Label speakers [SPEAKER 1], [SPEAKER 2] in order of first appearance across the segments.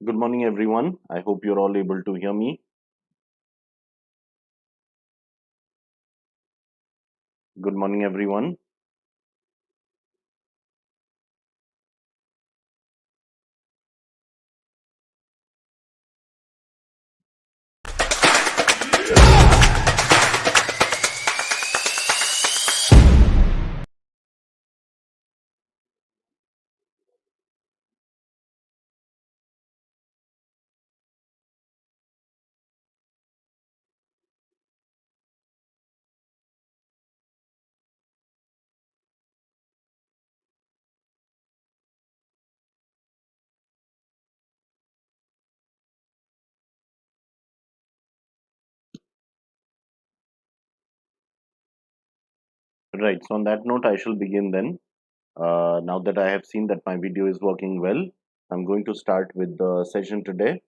[SPEAKER 1] Good morning, everyone. I hope you're all able to hear me. Good morning, everyone. Right. So, on that note, I shall begin then. Now that I have seen that my video is working well, I'm going to start with the session today.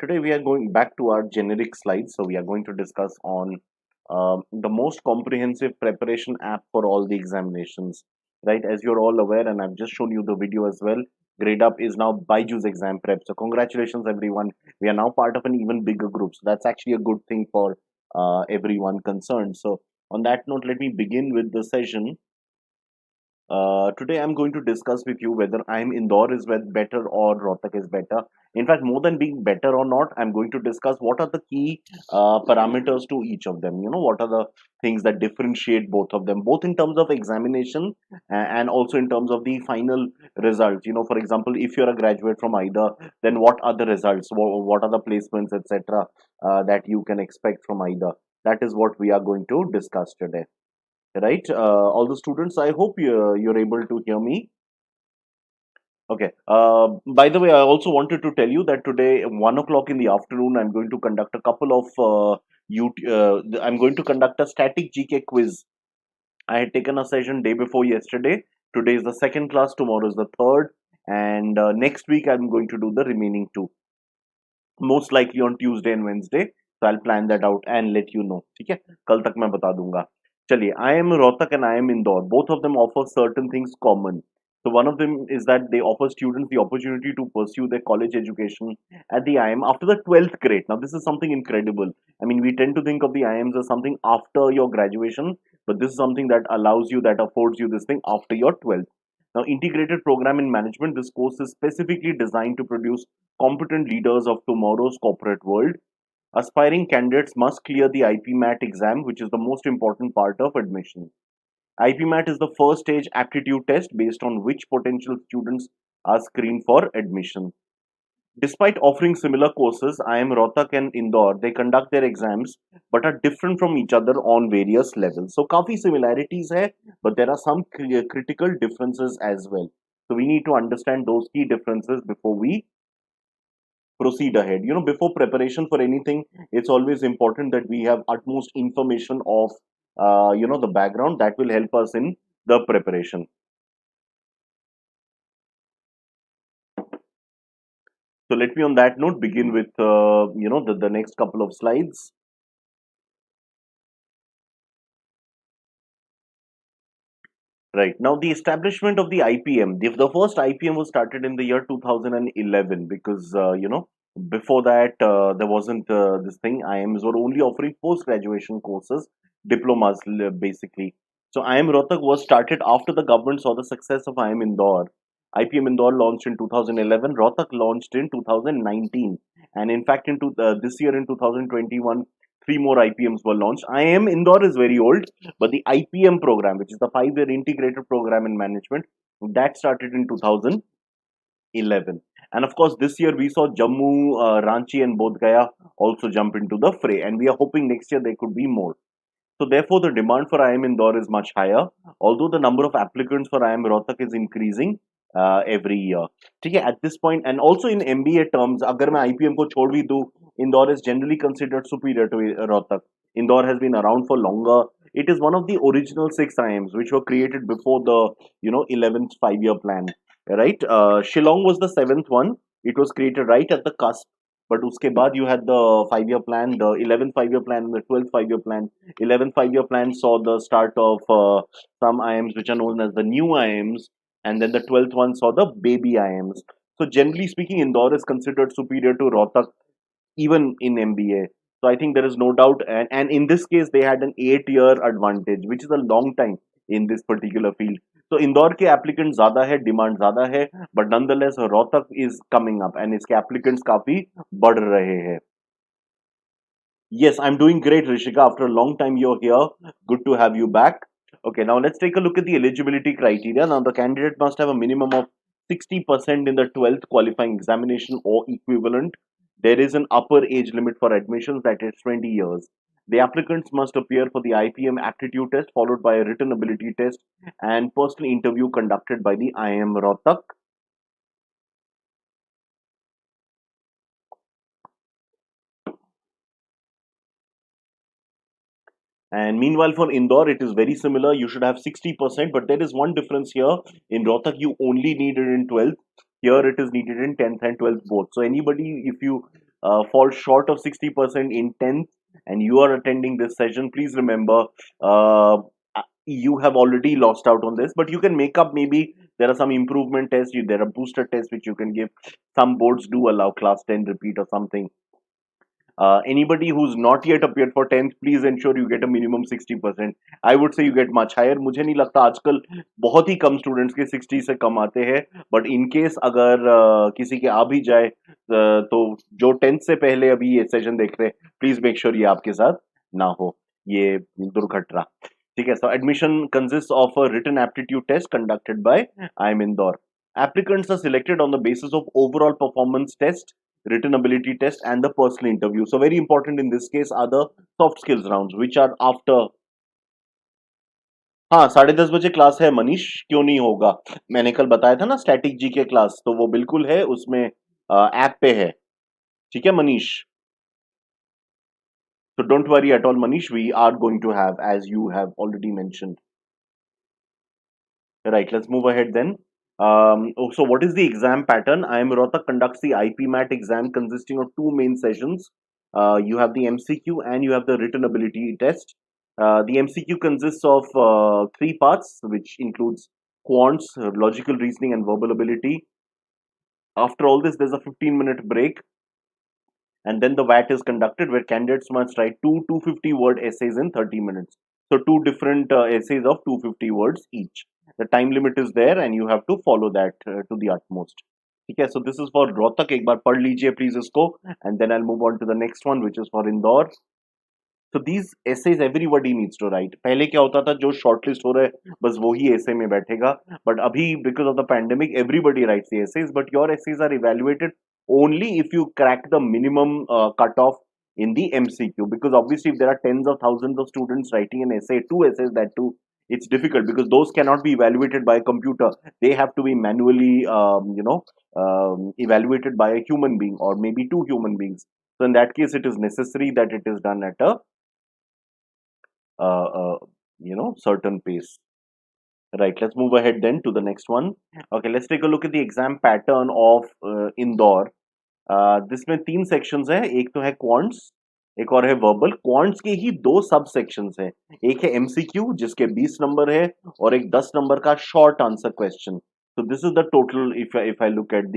[SPEAKER 1] Today, we are going back to our generic slides. So, we are going to discuss on the most comprehensive preparation app for all the examinations. Right. As you're all aware, and I've just shown you the video as well. Gradeup is now BYJU'S Exam Prep. So, congratulations, everyone. We are now part of an even bigger group. So, that's actually a good thing for everyone concerned. So, on that note, let me begin with the session. Today I'm going to discuss with you whether IIM Indore is better or Rohtak is better. In fact, more than being better or not, I'm going to discuss what are the key parameters to each of them. What are the things that differentiate both of them, both in terms of examination and also in terms of the final results. For example, if you're a graduate from either, then what are the results? What are the placements, etc., that you can expect from either? That is what we are going to discuss today, right? All the students, I hope you're able to hear me. Okay. By the way, I also wanted to tell you that today, 1 o'clock in the afternoon, I'm going to conduct a couple of I'm going to conduct a static GK quiz. I had taken a session day before yesterday. Today is the second class. Tomorrow is the third, and next week I'm going to do the remaining two. Most likely on Tuesday and Wednesday. So I'll plan that out and let you know. ठीक है? कल तक मैं बता दूंगा. चलिए, I am Rohtak and I am Indore. Both of them offer certain things common. So one of them is that they offer students the opportunity to pursue their college education at the IIM after the 12th grade. Now this is something incredible. I mean, we tend to think of the IIMs as something after your graduation, but this is something that allows you, that affords you this thing after your 12th. Now, integrated program in management, this course is specifically designed to produce competent leaders of tomorrow's corporate world. Aspiring candidates must clear the IPMAT exam, which is the most important part of admission. IPMAT is the first stage aptitude test based on which potential students are screened for admission. Despite offering similar courses, IIM Rohtak and Indore, they conduct their exams but are different from each other on various levels. So, काफी similarities है, but there are some critical differences as well. So, we need to understand those key differences before we proceed ahead. Before preparation for anything, it's always important that we have utmost information of the background that will help us in the preparation. So let me on that note begin with the next couple of slides. Right. Now, the establishment of the IPM, the first IPM was started in the year 2011 because, before that, there wasn't this thing. IIMs were only offering post graduation courses, diplomas, basically. So, IIM Rohtak was started after the government saw the success of IIM Indore. IPM Indore launched in 2011, Rohtak launched in 2019. And in fact, this year in 2021, three more IPMs were launched. IIM Indore is very old, but the IPM program, which is the 5-year integrated program in management, that started in 2011. And of course, this year we saw Jammu, Ranchi, and Bodh Gaya also jump into the fray. And we are hoping next year there could be more. So therefore, the demand for IIM Indore is much higher, although the number of applicants for IIM Rohtak is increasing every year. ठीक है, at this point, and also in MBA terms, अगर मैं IPM को छोड़ भी दूँ, Indore is generally considered superior to Rohtak. Indore has been around for longer. It is one of the original 6 IIMs which were created before the 11th 5-year plan. Right? Shillong was the 7th one. It was created right at the cusp. But uske baad you had the 5-year plan, the 11th 5-year plan, and the 12th 5-year plan. 11th 5-year plan saw the start of some IIMs which are known as the new IIMs, and then the 12th one saw the baby IIMs. So generally speaking, Indore is considered superior to Rohtak even in MBA. So I think there is no doubt, and in this case they had an 8 year advantage, which is a long time in this particular field. So Indore के applicants ज़्यादा है, demand ज़्यादा है, but nonetheless Rohtak is coming up and इसके applicants काफी बढ़ रहे हैं. Yes, I'm doing great, Rishika. After a long time, you're here. Good to have you back. Okay, now let's take a look at the eligibility criteria. Now, the candidate must have a minimum of 60% in the 12th qualifying examination or equivalent. There is an upper age limit for admissions, that is 20 years. The applicants must appear for the IPM aptitude test, followed by a written ability test and personal interview conducted by the IIM Rohtak. And meanwhile, for Indore, it is very similar. You should have 60%, but there is one difference here. In Rohtak, you only need it in 12th. Here, it is needed in 10th and 12th both. So, anybody, if you fall short of 60% in 10th and you are attending this session, please remember you have already lost out on this. But you can make up, maybe there are some improvement tests, there are booster tests which you can give. Some boards do allow class 10 repeat or something. Anybody who's not yet appeared for 10th, please ensure you get a minimum 60%. I would say you get much higher. मुझे नहीं लगता आजकल बहुत ही कम students के 60 से कम आते हैं, but in case अगर किसी के आ भी जाए तो जो 10th से पहले अभी ये सेशन देख रहे हैं, प्लीज मेक श्योर ये आपके साथ ना हो ये दुर्घटना. ठीक है. So admission consists of a written aptitude test conducted by IIM Indore. Applicants are selected on the basis of overall performance test, written ability test and the personal interview. So very important in this case are the soft skills rounds which are after. हाँ, 10:30 बजे class है मनीष, क्यों नहीं होगा. मैंने कल बताया था ना स्टैटिक जी के क्लास, तो वो बिल्कुल है उसमें, ऐप पे है. ठीक है Manish. So don't worry at all Manish, we are going to have, as you have already mentioned. Right, let's move ahead then. So what is the exam pattern? IIM Rohtak conducts the IPMAT exam consisting of two main sessions. You have the MCQ and you have the written ability test. The MCQ consists of three parts, which includes quants, logical reasoning and verbal ability. After all this, there's a 15-minute break, and then the VAT is conducted where candidates must write two 250-word essays in 30 minutes. So two different essays of 250 words each. The time limit is there and you have to follow that to the utmost. Okay, so this is for Rohtak. एक बार पढ़ लीजिए please इसको, and then I'll move on to the next one, which is for Indore. So these essays everybody needs to write. पहले क्या होता था, जो shortlist हो रहे बस वही essay में बैठेगा. But अभी because of the pandemic, everybody writes the essays. But your essays are evaluated only if you crack the minimum cutoff in the MCQ. Because obviously, if there are tens of thousands of students writing an essay, two essays that too, it's difficult because those cannot be evaluated by a computer. They have to be manually, evaluated by a human being or maybe two human beings. So in that case, it is necessary that it is done at a certain pace. Right, let's move ahead then to the next one. Okay, let's take a look at the exam pattern of Indore. जिसमें तीन sections है, एक तो है quants, एक और है verbal. Quants के ही दो सब सेक्शंस है, एक है एमसीक्यू जिसके 20 नंबर है और एक 10 नंबर का short answer question. So this is the total if I look at the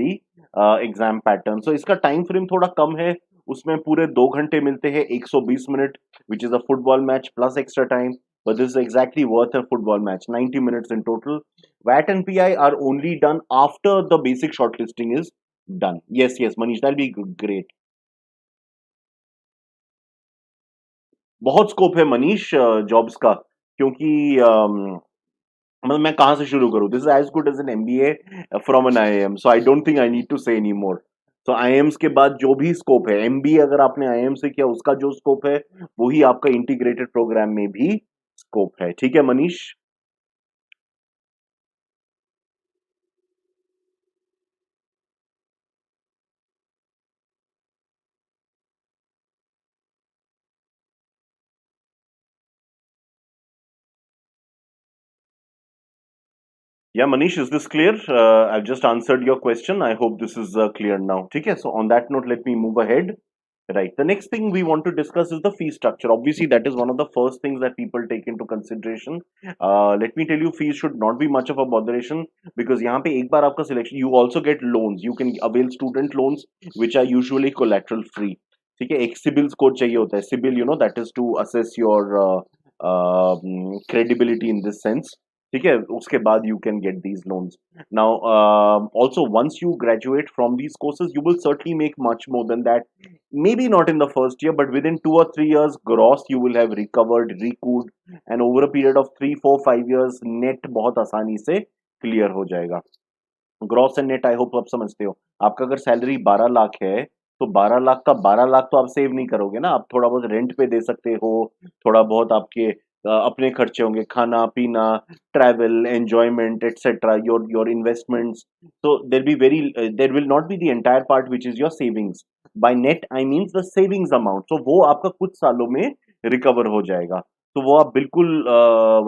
[SPEAKER 1] exam pattern. So इसका टाइम फ्रेम थोड़ा कम है, उसमें पूरे 2 घंटे मिलते हैं, 120 minute, which is a football match plus extra time. But this is exactly worth a football match. 90 minutes in total. VAT and PI are only done after the basic shortlisting is done. Yes, yes, Manish, that'll be great. बहुत scope है Manish jobs का, क्योंकि मतलब मैं कहाँ से शुरू करूँ. This is as good as an MBA from an IIM, so I don't think I need to say any more. तो आईआईएम्स के बाद जो भी स्कोप है, एमबीए अगर आपने आईआईएम से किया उसका जो स्कोप है वही आपका इंटीग्रेटेड प्रोग्राम में भी स्कोप है. ठीक है Manish. Yeah, Manish, is this clear? I've just answered your question. I hope this is clear now. Okay, so on that note, let me move ahead. Right. The next thing we want to discuss is the fee structure. Obviously, that is one of the first things that people take into consideration. Let me tell you, fees should not be much of a botheration because यहाँ पे एक बार आपका selection, you also get loans. You can avail student loans, which are usually collateral free. ठीक है, एक CIBIL score चाहिए होता है. CIBIL, that is to assess your credibility in this sense. ठीक है, उसके बाद you can get these loans. Now, also once you graduate from these courses, you will certainly make much more than that. Maybe not in the first year, but within 2 or 3 years gross you will have recovered, recouped, and over a period of 3, 4, 5 years net बहुत आसानी से clear हो जाएगा. Gross and net I hope आप समझते हो. आपका अगर सैलरी 12 लाख है तो 12 लाख का 12 लाख तो आप सेव नहीं करोगे ना. आप थोड़ा बहुत रेंट पे दे सकते हो, थोड़ा बहुत आपके अपने खर्चे होंगे, खाना पीना, travel, enjoyment etcetera, your investments. तो there will not be the entire part which is your savings. By net I means the savings amount. तो वो आपका कुछ सालों में रिकवर हो जाएगा. तो वो आप बिल्कुल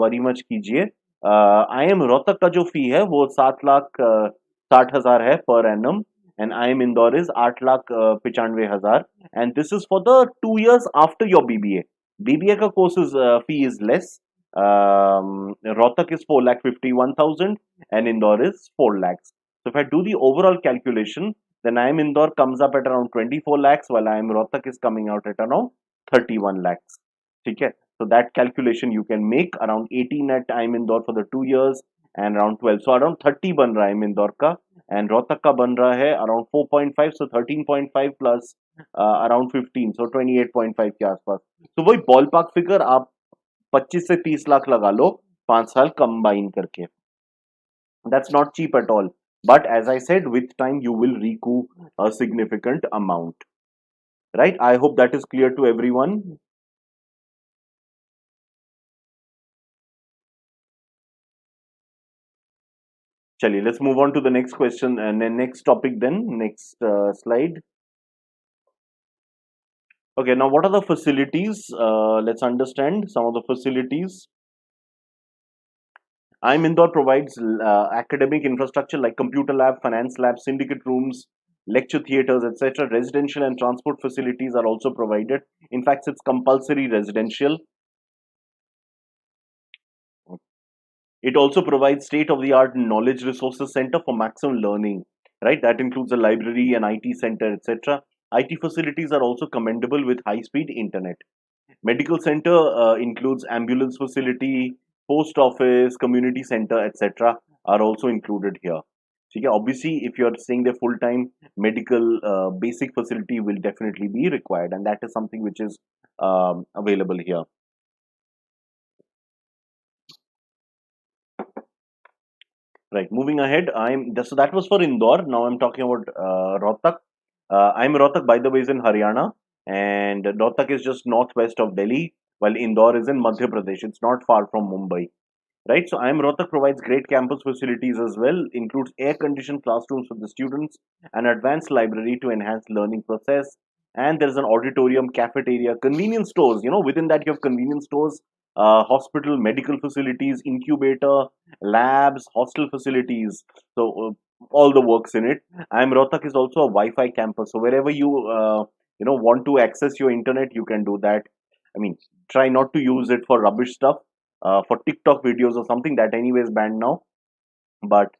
[SPEAKER 1] वरी मच कीजिए. IIM रोहतक का जो फी है वो 7,60,000 है per annum, and IIM Indore is 8,95,000, and this is for the 2 years after your BBA. BBA का course is fee is less. Rohtak is 4,51,000 and Indore is 4 lakhs. So if I do the overall calculation, then IIM Indore comes up at around 24 lakhs while IIM Rohtak is coming out at around 31 lakhs. ठीक है. So that calculation you can make around 18 at IIM Indore for the 2 years and around 12. So around 30 बन रहा है IIM Indore का, and Rohtak का बन रहा है around 4.5. So 13.5 plus around 15, so 28.5 के आसपास. तो वही बॉल पार्क फिगर आप 25 से 30 लाख लगा लो 5 साल कंबाइन करके. That's not cheap at all. But as I said, with time you will recoup a significant amount. Right? I hope that is clear to everyone. Chaliye, let's move on to the next question and next topic then. Next slide. Okay, now what are the facilities? Let's understand some of the facilities. IIM Indore provides academic infrastructure like computer lab, finance lab, syndicate rooms, lecture theatres, etc. Residential and transport facilities are also provided. In fact, it's compulsory residential. It also provides state-of-the-art knowledge resources center for maximum learning, right? That includes a library, an IT center, etc. IT facilities are also commendable with high-speed internet. Medical center includes ambulance facility, post office, community center, etc. are also included here. ठीक है, obviously if you are staying there full time, medical basic facility will definitely be required, and that is something which is available here. Right, moving ahead, so that was for Indore. Now I'm talking about Rohtak. I'm Rohtak, by the way, is in Haryana, and Rohtak is just northwest of Delhi, while Indore is in Madhya Pradesh. It's not far from Mumbai. Right, so IIM Rohtak provides great campus facilities as well, includes air-conditioned classrooms for the students, an advanced library to enhance learning process, and there's an auditorium, cafeteria, convenience stores. Within that you have convenience stores, hospital, medical facilities, incubator, labs, hostel facilities. So all the works in it. IIM Rohtak is also a Wi-Fi campus, so wherever you want to access your internet, you can do that. I mean, try not to use it for rubbish stuff. For TikTok videos or something that anyway is banned now, but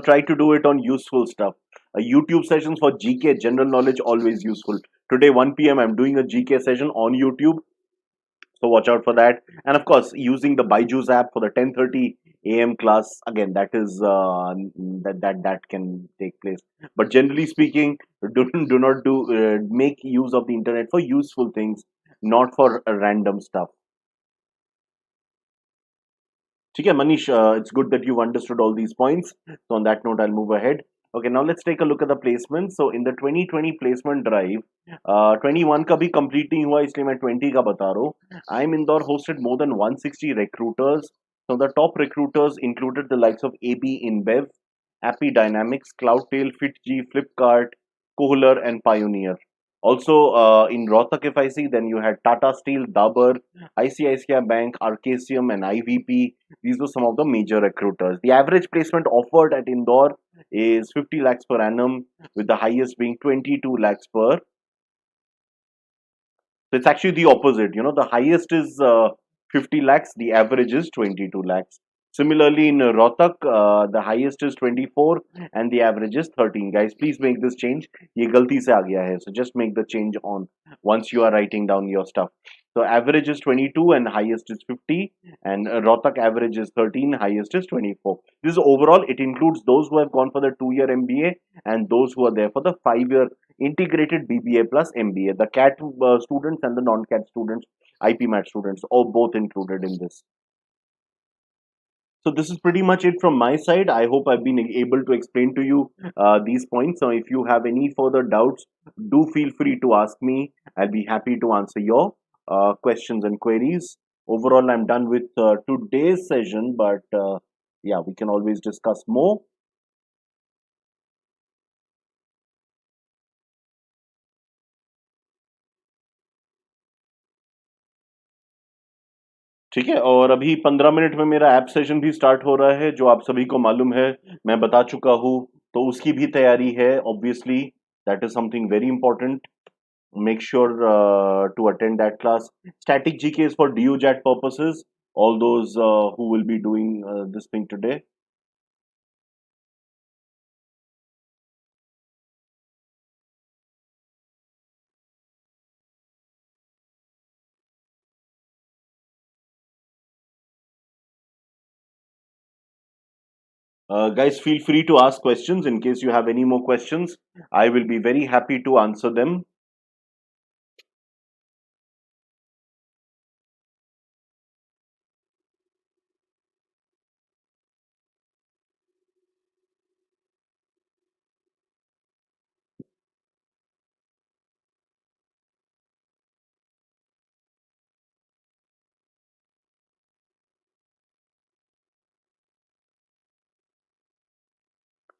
[SPEAKER 1] try to do it on useful stuff. YouTube sessions for GK, general knowledge, always useful. Today 1 p.m. I'm doing a GK session on YouTube, so watch out for that. And of course, using the BYJU'S app for the 10:30 a.m. class, again, that is that can take place. But generally speaking, do not make use of the internet for useful things, not for random stuff. Okay, Manish, it's good that you've understood all these points. So on that note, I'll move ahead. Okay, now let's take a look at the placement. So in the 2020 placement drive, 21 का भी complete नहीं हुआ, इसलिए मैं 20 का बता रहा हूँ. IIM Indore hosted more than 160 recruiters. So the top recruiters included the likes of AB InBev, Appy Dynamics, Cloudtail, FitG, Flipkart, Kohler, and Pioneer. Also, in Rohtak, if I see, then you had Tata Steel, Dabur, ICICI Bank, Arcasium, and IVP. These were some of the major recruiters. The average placement offered at Indore is 50 lakhs per annum, with the highest being 22 lakhs per So it's actually the opposite. You know, the highest is 50 lakhs, the average is 22 lakhs. Similarly, in Rohtak, the highest is 24 and the average is 13. Guys, please make this change. ये गलती से आ गया है. So just make the change on once you are writing down your stuff. So average is 22 and highest is 50, and Rohtak average is 13, highest is 24. This is overall. It includes those who have gone for the 2-year MBA and those who are there for the 5-year integrated BBA plus MBA. The CAT students and the non-CAT students, IPMAT students, all both included in this. So this is pretty much it from my side. I hope I've been able to explain to you these points. Now, if you have any further doubts, do feel free to ask me. I'll be happy to answer your questions and queries. Overall, I'm done with today's session, but yeah, we can always discuss more. ठीक है, और अभी 15 minute में मेरा app session भी start हो रहा है, जो आप सभी को मालूम है, मैं बता चुका हूँ, तो उसकी भी तैयारी है. Obviously that is something very important. Make sure to attend that class. Static GK is for DUJAT purposes. All those who will be doing this thing today. Guys, feel free to ask questions in case you have any more questions. I will be very happy to answer them.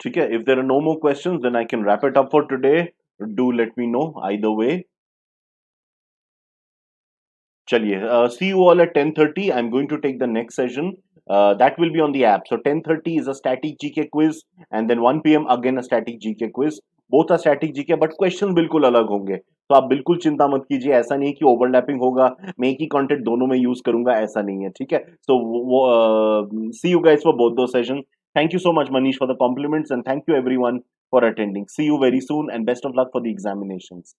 [SPEAKER 1] ठीक है, if there are no more questions, then I can wrap it up for today. Do let me know either way. चलिए, see you all at 10:30. I'm going to take the next session. That will be on the app. So 10:30 is a static GK quiz, and then 1 p.m. again a static GK quiz. Both are static GK, but questions बिल्कुल अलग होंगे. तो आप बिल्कुल चिंता मत कीजिए. ऐसा नहीं कि ओवरलैपिंग होगा, मैं एक ही कंटेंट दोनों में यूज करूंगा, ऐसा नहीं है. ठीक है. So see you guys for both those sessions. Thank you so much, Manish, for the compliments, and thank you everyone for attending. See you very soon, and best of luck for the examinations.